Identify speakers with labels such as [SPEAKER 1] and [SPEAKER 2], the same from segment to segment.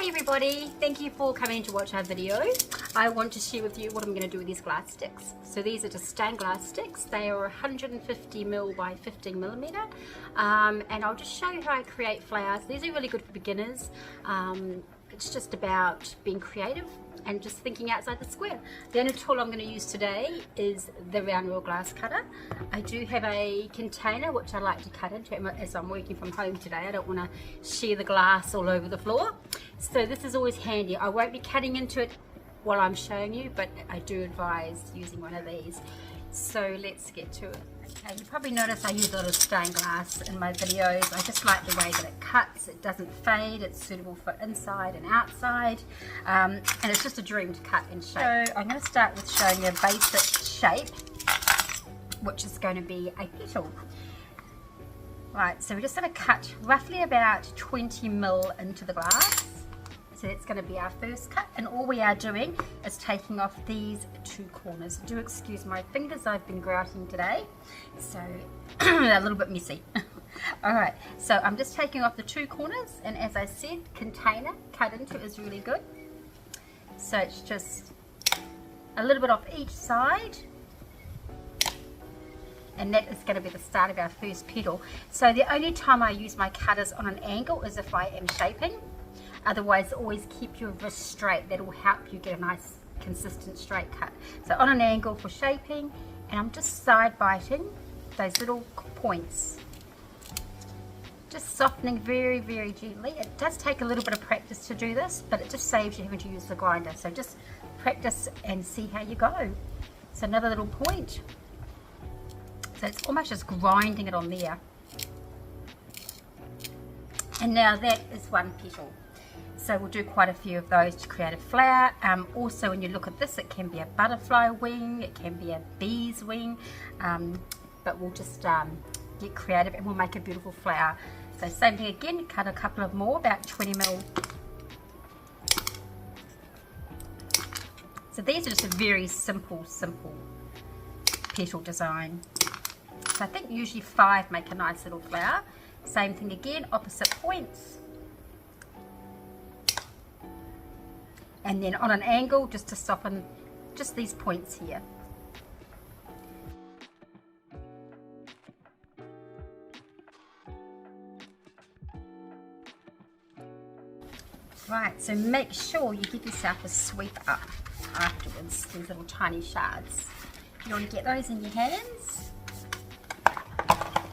[SPEAKER 1] Hi everybody, thank you for coming to watch our video. I want to share with you what I'm going to do with these glass sticks. So these are just stained glass sticks. They are 150mm by 15mm, and I'll just show you how I create flowers. These are really good for beginners. It's just about being creative and just thinking outside the square. The only tool I'm going to use today is the round wheel glass cutter. I do have a container which I like to cut into as I'm working from home today. I don't want to share the glass all over the floor. So this is always handy. I won't be cutting into it while I'm showing you, but I do advise using one of these. So let's get to it. Okay, you probably notice I use a lot of stained glass in my videos. I just like the way that it cuts. It doesn't fade. It's suitable for inside and outside. And it's just a dream to cut and shape. So I'm going to start with showing you a basic shape, which is going to be a petal. Right, so we're just going to cut roughly about 20mm into the glass. So that's going to be our first cut, and all we are doing is taking off these two corners. Do excuse my fingers, I've been grouting today, so a little bit messy. Alright, so I'm just taking off the two corners, and as I said, container cut into is really good. So it's just a little bit off each side, and that is going to be the start of our first petal. So the only time I use my cutters on an angle is if I am shaping. Otherwise, always keep your wrist straight. That will help you get a nice, consistent, straight cut. So on an angle for shaping, and I'm just side biting those little points. Just softening very, very gently. It does take a little bit of practice to do this, but it just saves you having to use the grinder. So just practice and see how you go. So another little point. So it's almost just grinding it on there. And now that is one petal. So we'll do quite a few of those to create a flower. Also, when you look at this, it can be a butterfly wing, it can be a bee's wing, but we'll just get creative and we'll make a beautiful flower. So same thing again, cut a couple of more, about 20mm. So these are just a very simple petal design. So I think usually 5 make a nice little flower. Same thing again, opposite points. And then on an angle, just to soften just these points here. Right, so make sure you give yourself a sweep up afterwards, these little tiny shards. You want to get those in your hands.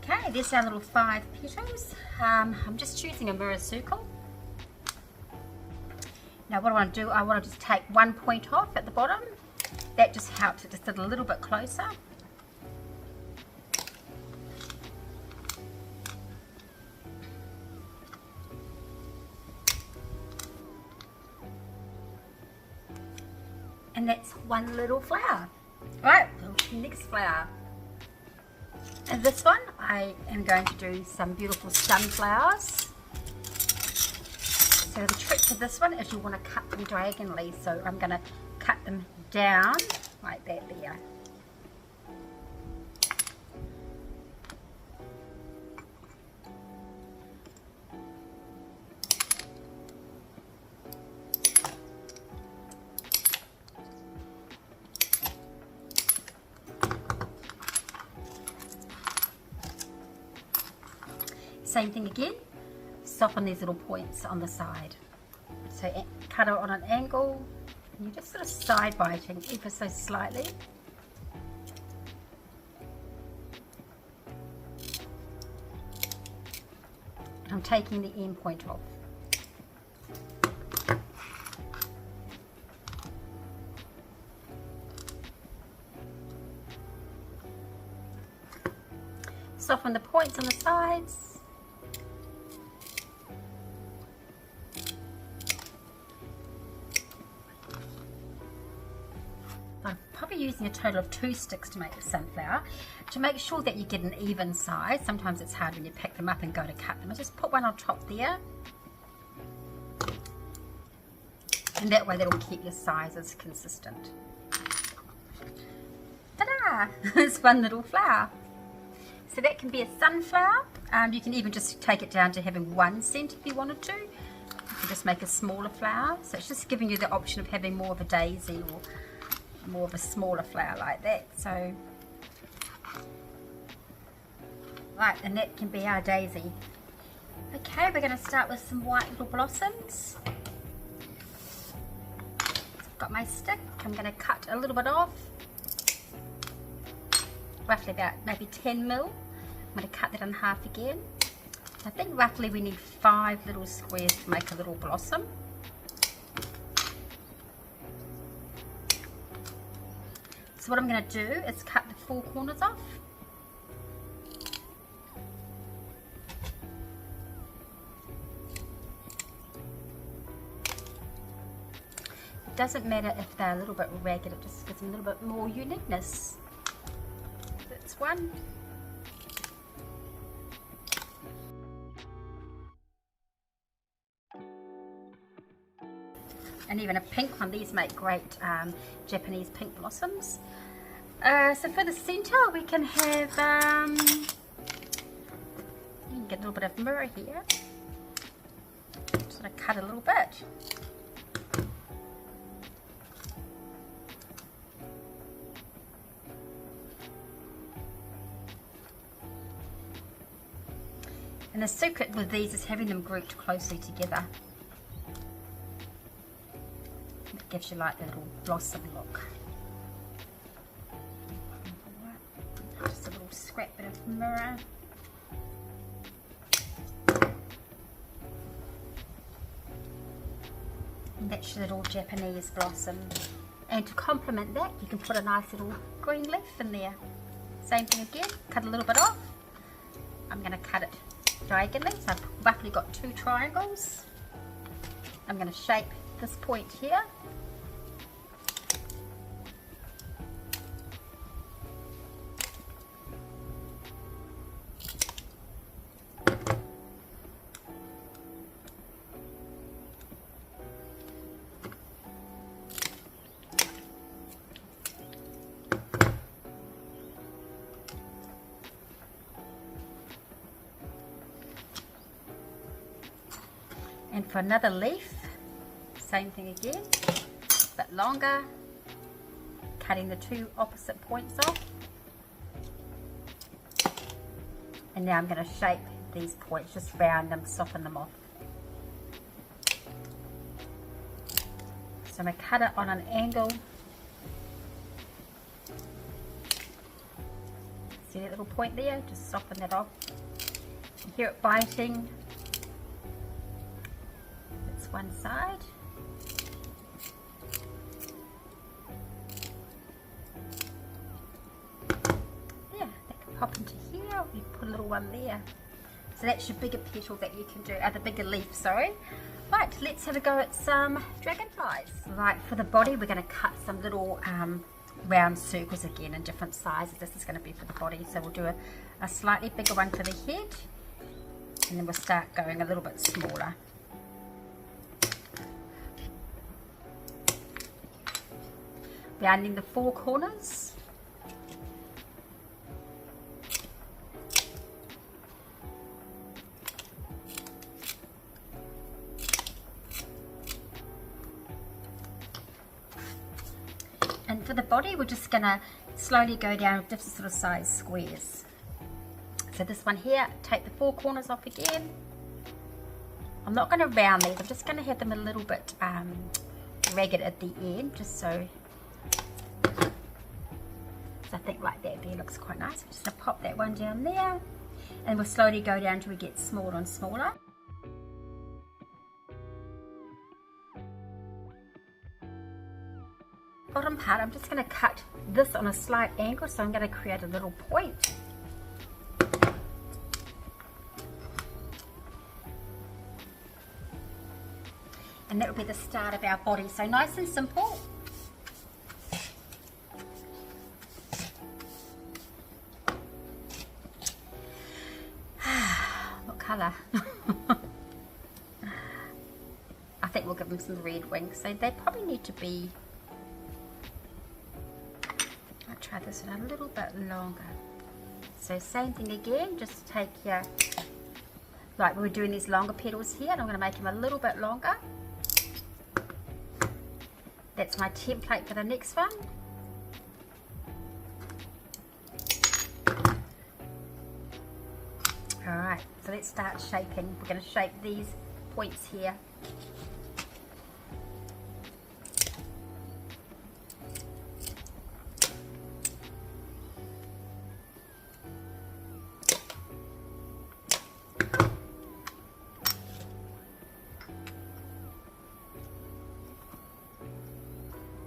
[SPEAKER 1] Okay, there's our little 5 petals. I'm just choosing a mirror circle. Now what I want to do, I want to just take one point off at the bottom. That just helps it to sit a little bit closer. And that's one little flower. Right, next flower. And this one, I am going to do some beautiful sunflowers. So the trick to this one is you want to cut them diagonally. So I'm going to cut them down like that there. Same thing again. Soften these little points on the side. So cut it on an angle, and you're just sort of side biting ever so slightly. And I'm taking the end point off. Soften the points on the sides. I'm probably using a total of 2 sticks to make the sunflower. To make sure that you get an even size, sometimes it's hard when you pick them up and go to cut them. I just put one on top there. And that way that'll keep your sizes consistent. Ta-da! There's one little flower. So that can be a sunflower. You can even just take it down to having 1 cent if you wanted to. can just make a smaller flower. So it's just giving you the option of having more of a daisy or more of a smaller flower like that. So right, and that can be our daisy. Okay, we're going to start with some white little blossoms. I've got my stick. I'm going to cut a little bit off, roughly about maybe 10 mil. I'm going to cut that in half again. I think roughly we need 5 little squares to make a little blossom. So what I'm going to do is cut the 4 corners off. It doesn't matter if they're a little bit ragged, it just gives them a little bit more uniqueness. That's one. And even a pink one, these make great Japanese pink blossoms. So for the center we can have, you can get a little bit of mirror here. Just going to cut a little bit. And the secret with these is having them grouped closely together. It gives you like the little blossom look. Just a little scrap bit of mirror. And that's your little Japanese blossom. And to complement that, you can put a nice little green leaf in there. Same thing again, cut a little bit off. I'm going to cut it diagonally, so I've roughly got 2 triangles. I'm going to shape this point here. And for another leaf, same thing again, a bit longer, cutting the 2 opposite points off. And now I'm going to shape these points, just round them, soften them off. So I'm going to cut it on an angle. See that little point there? Just soften that off. You hear it biting. One side. Yeah, that can pop into here. You put a little one there. So that's your bigger petal that you can do, the bigger leaf, sorry. Right, let's have a go at some dragonflies. Right, for the body we're going to cut some little round circles again in different sizes. This is going to be for the body, so we'll do a slightly bigger one for the head, and then we'll start going a little bit smaller. Rounding the 4 corners. And for the body, we're just going to slowly go down with different sort of size squares. So this one here, take the 4 corners off again. I'm not going to round these, I'm just going to have them a little bit ragged at the end, just so I think like that there looks quite nice. We're just going to pop that one down there, and we'll slowly go down till we get smaller and smaller. Bottom part, I'm just going to cut this on a slight angle, so I'm going to create a little point. And that will be the start of our body. So nice and simple. What colour? I think we'll give them some red wings. So they probably need to be, I'll try this one a little bit longer. So same thing again, just take your like we're doing these longer petals here, and I'm going to make them a little bit longer. That's my template for the next one. Alright, so let's start shaping. We're going to shape these points here.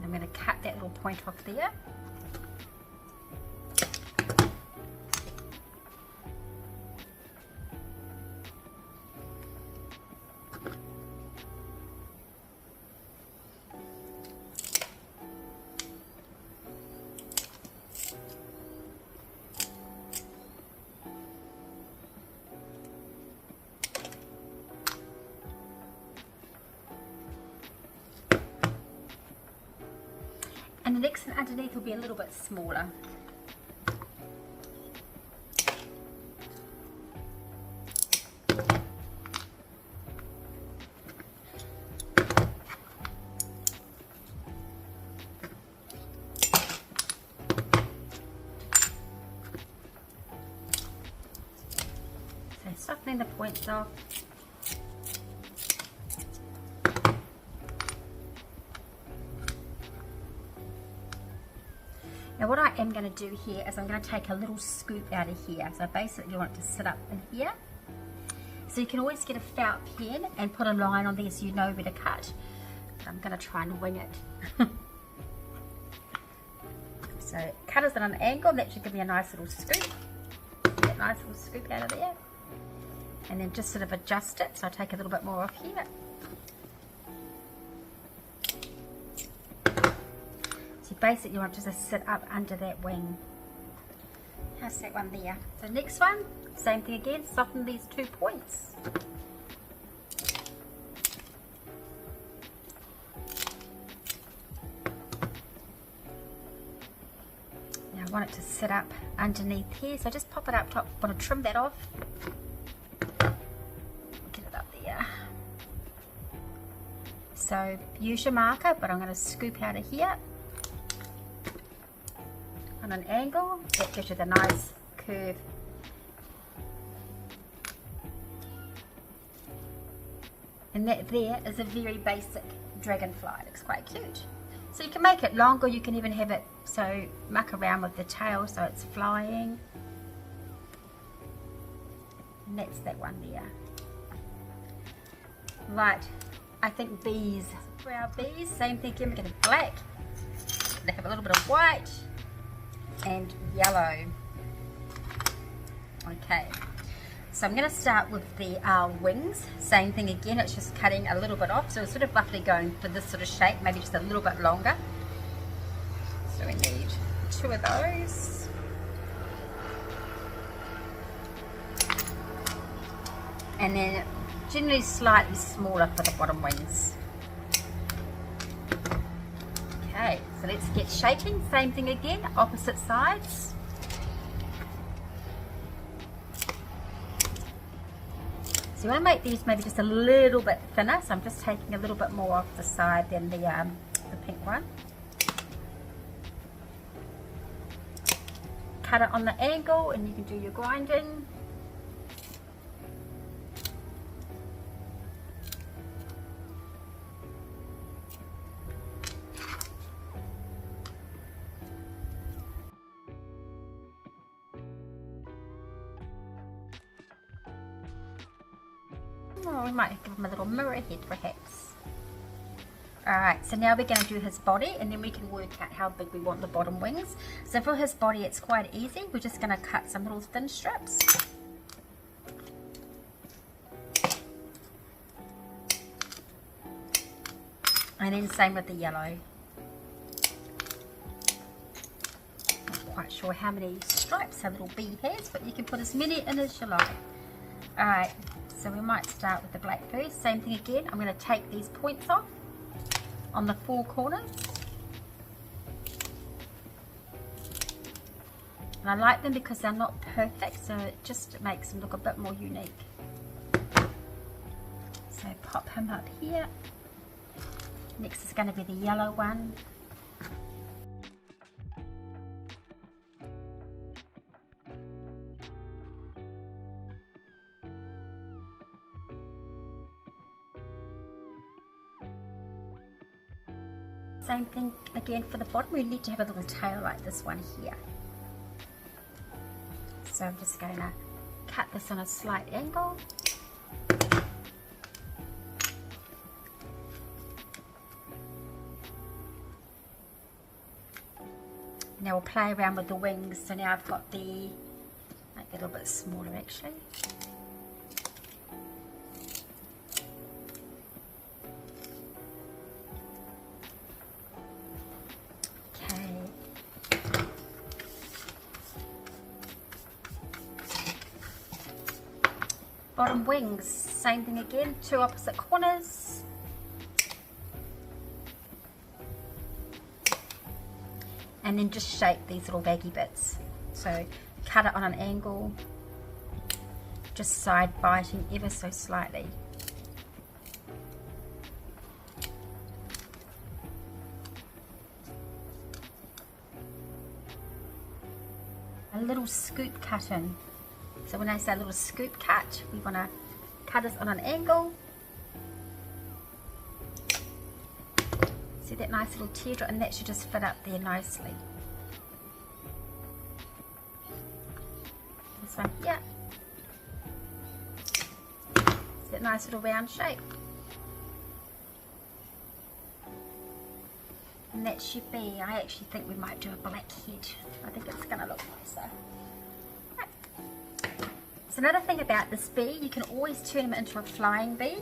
[SPEAKER 1] I'm going to cut that little point off there. And the next one underneath will be a little bit smaller. So softening the points off. Now what I am going to do here is I'm going to take a little scoop out of here. So basically you want it to sit up in here. So you can always get a felt pen and put a line on there so you know where to cut. But I'm going to try and wing it. So cut it at an angle, that should give me a nice little scoop. That nice little scoop out of there. And then just sort of adjust it. So I take a little bit more off here. Basically you want to just sit up under that wing. How's that one there? So next one, same thing again, soften these 2 points. Now I want it to sit up underneath here, so just pop it up top. I want to trim that off. Get it up there. So use your marker, but I'm going to scoop out of here. On an angle, that gives you the nice curve. And that there is a very basic dragonfly. It looks quite cute. So you can make it longer, you can even have it so muck around with the tail so it's flying. And that's that one there. Right, I think bees. For our bees, same thing again, we're going to have black. They have a little bit of white and yellow. Okay, so I'm going to start with the wings. Same thing again, it's just cutting a little bit off, so it's sort of roughly going for this sort of shape, maybe just a little bit longer. So we need 2 of those. And then generally slightly smaller for the bottom wings. Okay, so let's get shaping. Same thing again, opposite sides. So you want to make these maybe just a little bit thinner, so I'm just taking a little bit more off the side than the pink one. Cut it on the angle and you can do your grinding. Oh, we might give him a little mirror head perhaps. Alright, so now we're going to do his body and then we can work out how big we want the bottom wings. So for his body it's quite easy. We're just going to cut some little thin strips. And then same with the yellow. Not quite sure how many stripes a little bee has, but you can put as many in as you like. Alright. So we might start with the black first. Same thing again. I'm going to take these points off on the 4 corners. And I like them because they're not perfect, so it just makes them look a bit more unique. So pop him up here. Next is going to be the yellow one. Same thing again for the bottom. We need to have a little tail like this one here. So I'm just going to cut this on a slight angle. Now we'll play around with the wings. So now I've got the, make it a little bit smaller actually. Bottom wings, same thing again, two opposite corners. And then just shape these little baggy bits. So cut it on an angle, just side biting ever so slightly. A little scoop cut in. So when I say a little scoop cut, we want to cut this on an angle. See that nice little teardrop, and that should just fit up there nicely. This one here. See that nice little round shape. And that should be, I actually think we might do a black head. I think it's going to look nicer. So another thing about this bee, you can always turn them into a flying bee.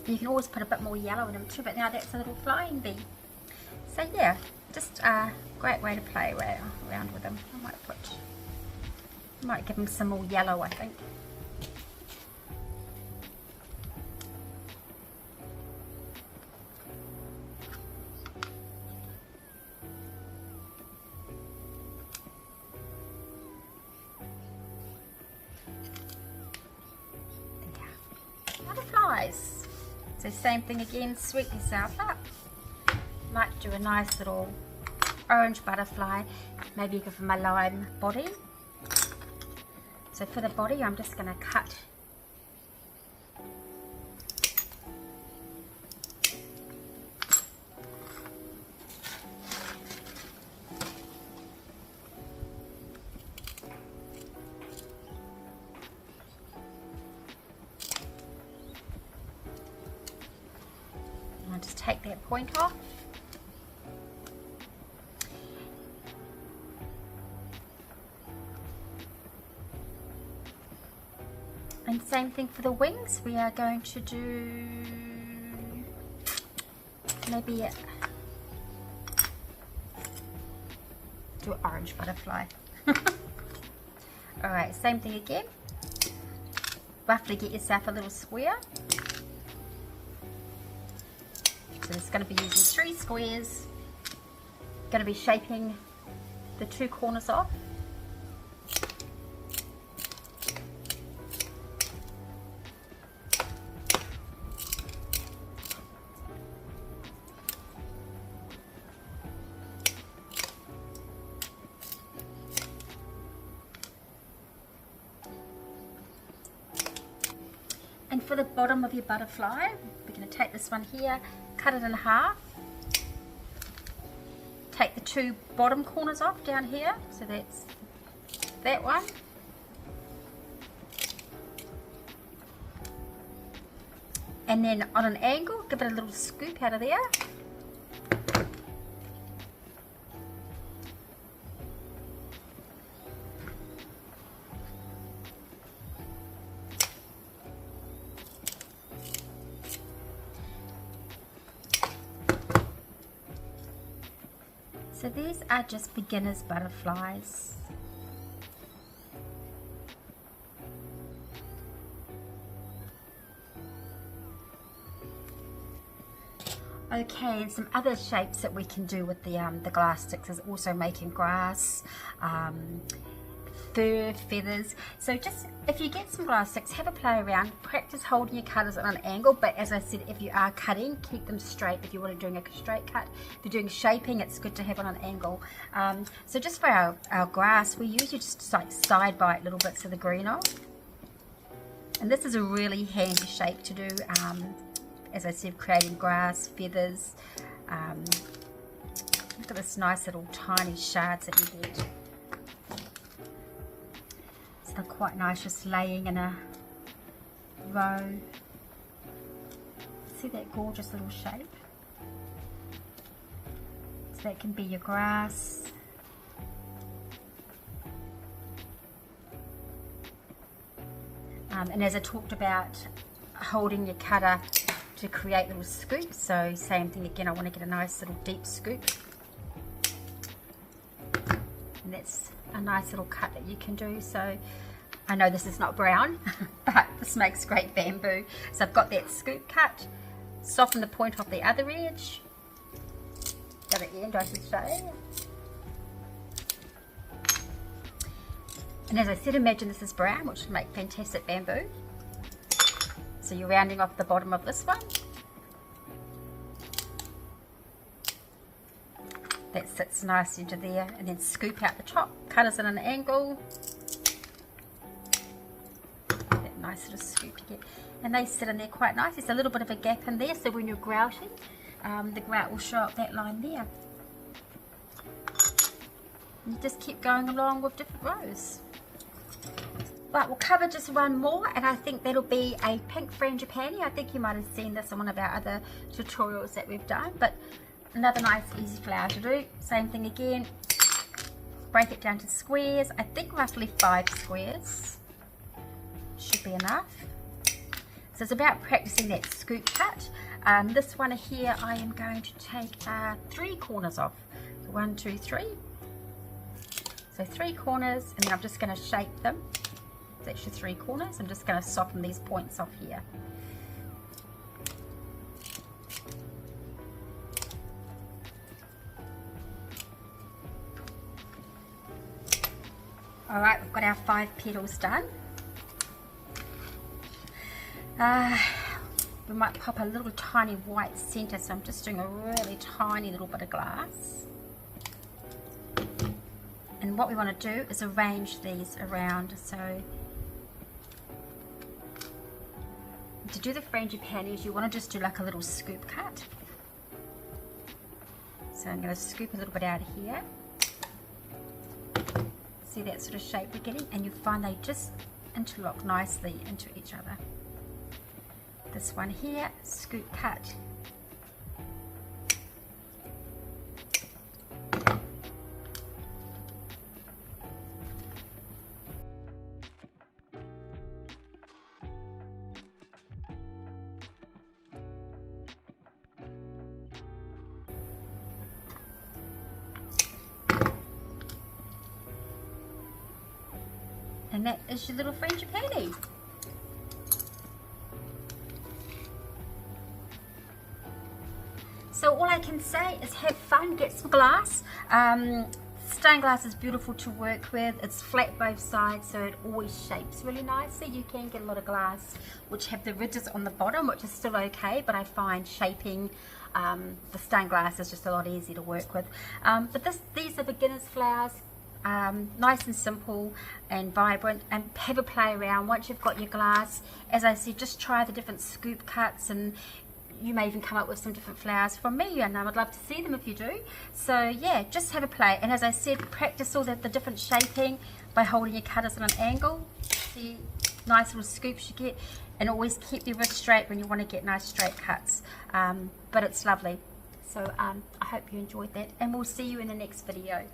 [SPEAKER 1] You can always put a bit more yellow in them too, but now that's a little flying bee. So yeah, just a great way to play around with them. Might give them some more yellow, I think. There. Butterflies. So same thing again, sweep yourself up. Might do a nice little orange butterfly. Maybe give them a lime body. So for the body, I'm just going to cut and I'll just take that point off. And same thing for the wings, we are going to do maybe do an orange butterfly. Alright, same thing again. Roughly get yourself a little square. So it's going to be using 3 squares. Going to be shaping the 2 corners off. And for the bottom of your butterfly, we're going to take this one here, cut it in half, take the 2 bottom corners off down here, so that's that one, and then on an angle, give it a little scoop out of there. So these are just beginner's butterflies. Okay, and some other shapes that we can do with the glass sticks is also making grass, fur, feathers. So just, if you get some glass sticks, have a play around, practice holding your cutters at an angle, but as I said, if you are cutting, keep them straight if you want to do a straight cut. If you're doing shaping, it's good to have on an angle. So just for our grass, we usually just like side bite little bits of the green off. And this is a really handy shape to do, as I said, creating grass, feathers. Look at this nice little tiny shards that you get. So they're quite nice, just laying in a row. See that gorgeous little shape? So that can be your grass. And as I talked about, holding your cutter to create little scoops. So same thing again, I want to get a nice little deep scoop. And that's a nice little cut that you can do. So I know this is not brown, but this makes great bamboo. So I've got that scoop cut, soften the point off the other edge, the other end I should say. And as I said, imagine this is brown, which would make fantastic bamboo. So you're rounding off the bottom of this one. That sits nice into there, and then scoop out the top, cutters at an angle. That nice little scoop you get. And they sit in there quite nice. There's a little bit of a gap in there, so when you're grouting, the grout will show up that line there. And you just keep going along with different rows. But we'll cover just one more, and I think that'll be a pink frangipani. I think you might have seen this in one of our other tutorials that we've done, but another nice easy flower to do. Same thing again, break it down to squares. I think roughly 5 squares should be enough. So it's about practicing that scoop cut. This one here, I am going to take 3 corners off. 1, 2, 3. So 3 corners, and then I'm just going to shape them. That's your 3 corners. I'm just going to soften these points off here. Alright, we've got our 5 petals done. We might pop a little tiny white center, so I'm just doing a really tiny little bit of glass. And what we want to do is arrange these around. So to do the frangipanis, you want to just do like a little scoop cut. So I'm going to scoop a little bit out of here. See that sort of shape we're getting, and you find they just interlock nicely into each other. This one here, scoop cut. And that is your little frangipani. So all I can say is have fun, get some glass. Stained glass is beautiful to work with. It's flat both sides, so it always shapes really nicely. You can get a lot of glass which have the ridges on the bottom, which is still okay, but I find shaping the stained glass is just a lot easier to work with. But these are beginner's flowers. Nice and simple and vibrant, and have a play around. Once you've got your glass, as I said, just try the different scoop cuts, and you may even come up with some different flowers from me, and I would love to see them if you do. So yeah, just have a play, and as I said, practice all the different shaping by holding your cutters at an angle. See nice little scoops you get, and always keep your wrist straight when you want to get nice straight cuts. But it's lovely. So I hope you enjoyed that, and we'll see you in the next video.